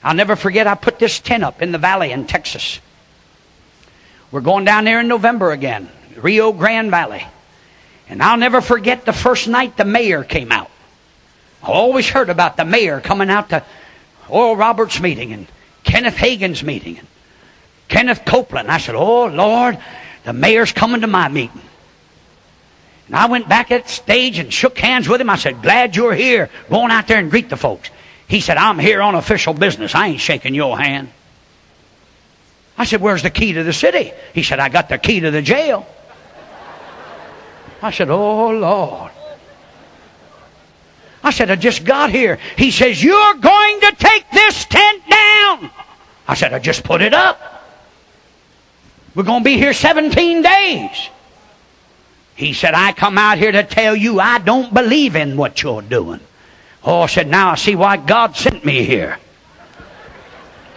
I'll never forget, I put this tent up in the valley in Texas. We're going down there in November again, Rio Grande Valley. And I'll never forget the first night the mayor came out. I always heard about the mayor coming out to Oral Roberts' meeting and Kenneth Hagin's meeting and Kenneth Copeland. I said, oh, Lord, the mayor's coming to my meeting. And I went back at stage and shook hands with him. I said, glad you're here. Going out there and greet the folks. He said, I'm here on official business. I ain't shaking your hand. I said, where's the key to the city? He said, I got the key to the jail. I said, oh, Lord. I said, I just got here. He says, you're going to take this tent down. I said, I just put it up. We're going to be here 17 days. He said, I come out here to tell you I don't believe in what you're doing. Oh, I said, now I see why God sent me here.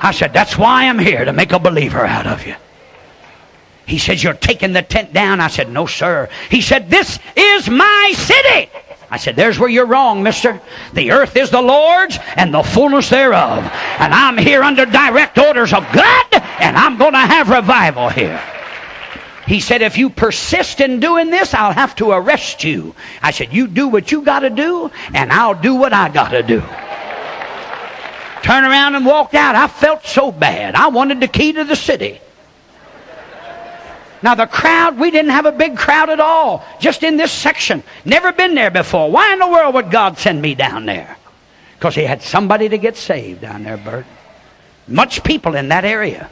I said, that's why I'm here, to make a believer out of you. He said, you're taking the tent down. I said, no, sir. He said, this is my city. I said, there's where you're wrong, mister. The earth is the Lord's and the fullness thereof. And I'm here under direct orders of God, and I'm going to have revival here. He said, if you persist in doing this, I'll have to arrest you. I said, you do what you got to do, and I'll do what I got to do. Turned around and walked out. I felt so bad. I wanted the key to the city. Now the crowd, we didn't have a big crowd at all. Just in this section. Never been there before. Why in the world would God send me down there? Because he had somebody to get saved down there, Bert. Much people in that area.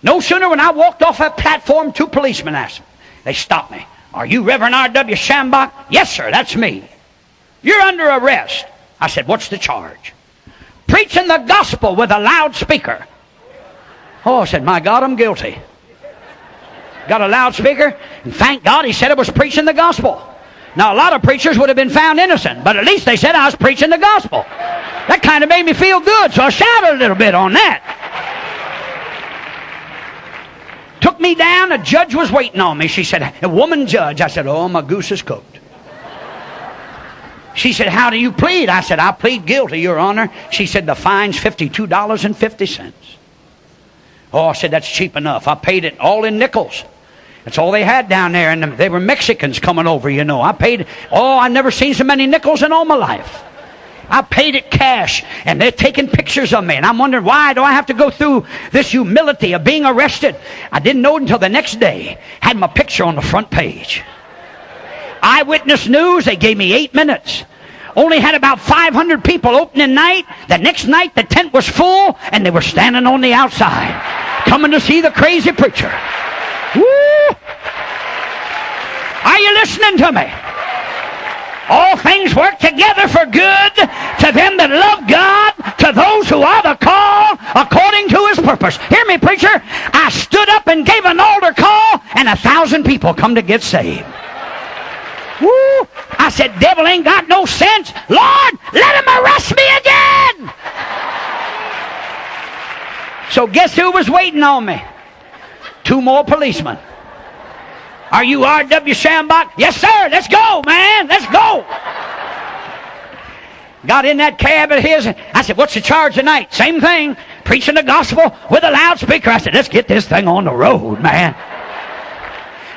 No sooner when I walked off that platform, 2 policemen asked me. They stopped me. Are you Reverend R.W. Schambach? Yes, sir, that's me. You're under arrest. I said, what's the charge? Preaching the gospel with a loudspeaker. Oh, I said, my God, I'm guilty. Got a loudspeaker, and thank God he said it was preaching the gospel. Now, a lot of preachers would have been found innocent, but at least they said I was preaching the gospel. That kind of made me feel good, so I shouted a little bit on that. Took me down, a judge was waiting on me. She said, a woman judge. I said, oh, my goose is cooked. She said, how do you plead? I said, I plead guilty, Your Honor. She said, the fine's $52.50. Oh, I said, that's cheap enough. I paid it all in nickels. That's all they had down there, and they were Mexicans coming over, you know. I paid, I've never seen so many nickels in all my life. I paid it cash, and they're taking pictures of me, and I'm wondering, why do I have to go through this humility of being arrested? I didn't know it until the next day. Had my picture on the front page. Eyewitness News, they gave me 8 minutes. Only had about 500 people opening night. The next night, the tent was full, and they were standing on the outside, coming to see the crazy preacher. Woo! Are you listening to me? All things work together for good to them that love God, to those who are the called according to his purpose. Hear me, preacher. I stood up and gave an altar call, and 1,000 people come to get saved. Woo! I said, devil ain't got no sense. Lord, let him arrest me again. So guess who was waiting on me? 2 more policemen. Are you R.W. Schambach? Yes, sir. Let's go, man. Let's go. Got in that cab of his. I said, what's the charge tonight? Same thing. Preaching the gospel with a loudspeaker. I said, let's get this thing on the road, man.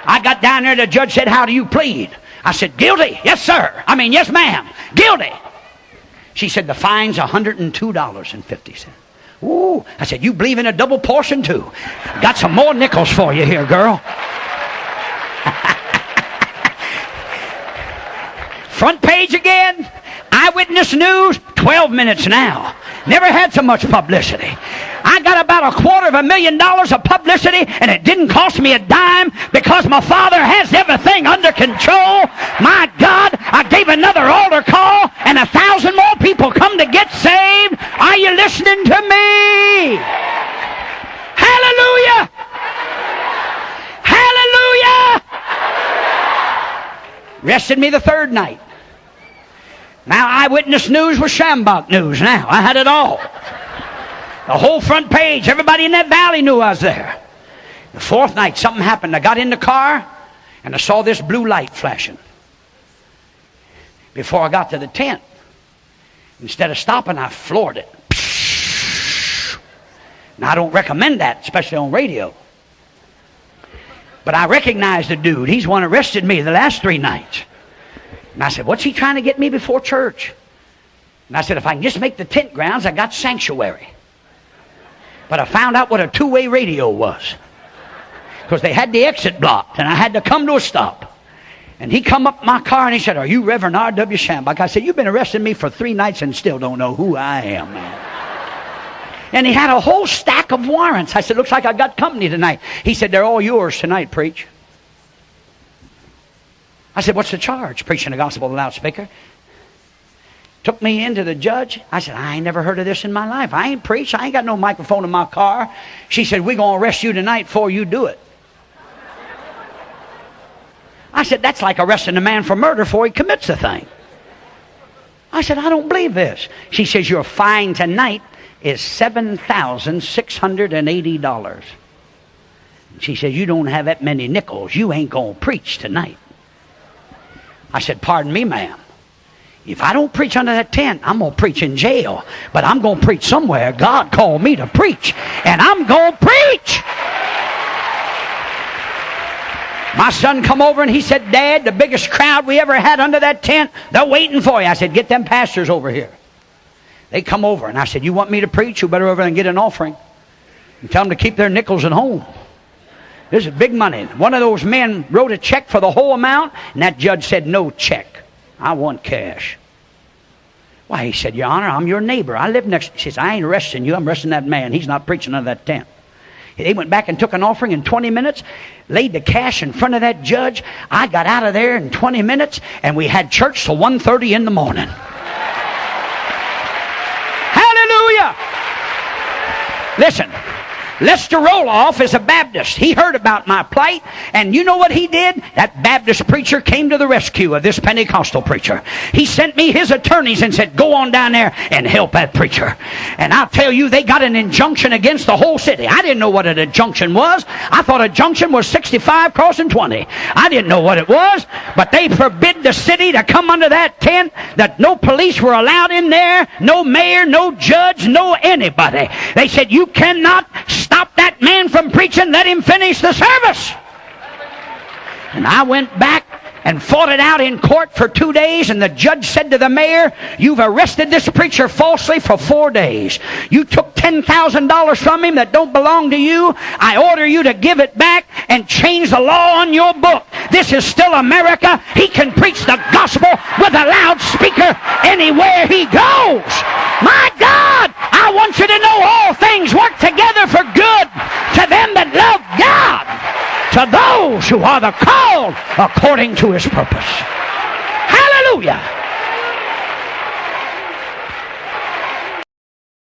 I got down there. The judge said, how do you plead? I said, guilty. Yes, sir. Yes, ma'am. Guilty. She said, the fine's $102.50. Ooh. I said, you believe in a double portion too? Got some more nickels for you here, girl. Front page again. Eyewitness News, 12 minutes now. Never had so much publicity. I got about $250,000 of publicity, and it didn't cost me a dime because my Father has everything under control. My God, I gave another altar call, and 1,000 more people come to get saved. Are you listening to me? Hallelujah! Hallelujah! Rested me the 3rd night. Now Eyewitness News was Schambach News now. I had it all. The whole front page. Everybody in that valley knew I was there. The 4th night, something happened. I got in the car, and I saw this blue light flashing. Before I got to the tent, instead of stopping, I floored it. Now, I don't recommend that, especially on radio. But I recognized the dude. He's one arrested me the last 3 nights. And I said, what's he trying to get me before church? And I said, if I can just make the tent grounds, I got sanctuary. But I found out what a two-way radio was. Because they had the exit blocked, and I had to come to a stop. And he come up my car, and he said, are you Reverend R.W. Schambach? I said, you've been arresting me for 3 nights and still don't know who I am, man. And he had a whole stack of warrants. I said, looks like I got company tonight. He said, they're all yours tonight, preach. I said, what's the charge? Preaching the gospel on the loudspeaker. Took me into the judge. I said, I ain't never heard of this in my life. I ain't preached. I ain't got no microphone in my car. She said, we're going to arrest you tonight before you do it. I said, that's like arresting a man for murder before he commits the thing. I said, I don't believe this. She says, your fine tonight is $7,680. She says, you don't have that many nickels. You ain't going to preach tonight. I said, pardon me, ma'am. If I don't preach under that tent, I'm going to preach in jail. But I'm going to preach somewhere. God called me to preach. And I'm going to preach. My son come over and he said, Dad, the biggest crowd we ever had under that tent, they're waiting for you. I said, get them pastors over here. They come over, and I said, you want me to preach? You better over there and get an offering. And tell them to keep their nickels at home. This is big money. One of those men wrote a check for the whole amount, and that judge said, no check. I want cash. Why, he said, Your Honor, I'm your neighbor. I live next. He says, I ain't arresting you. I'm arresting that man. He's not preaching under that tent. They went back and took an offering in 20 minutes, laid the cash in front of that judge. I got out of there in 20 minutes, and we had church till 1:30 in the morning. Hallelujah! Listen, Lester Roloff is a Baptist. He heard about my plight, and you know what he did? That Baptist preacher came to the rescue of this Pentecostal preacher. He sent me his attorneys and said, go on down there and help that preacher. And I'll tell you, they got an injunction against the whole city. I didn't know what an injunction was. I thought a junction was 65 crossing 20. I didn't know what it was, but they forbid the city to come under that tent, that no police were allowed in there, no mayor, no judge, no anybody. They said, you cannot stop that man from preaching. Let him finish the service. And I went back and fought it out in court for 2 days, and the judge said to the mayor, you've arrested this preacher falsely for 4 days. You took $10,000 from him that don't belong to you. I order you to give it back and change the law on your book. This is still America. He can preach the gospel with a loudspeaker anywhere he goes. My God, I want you to know all things work together for good to them that love God, to those who are the called according to his purpose. Hallelujah.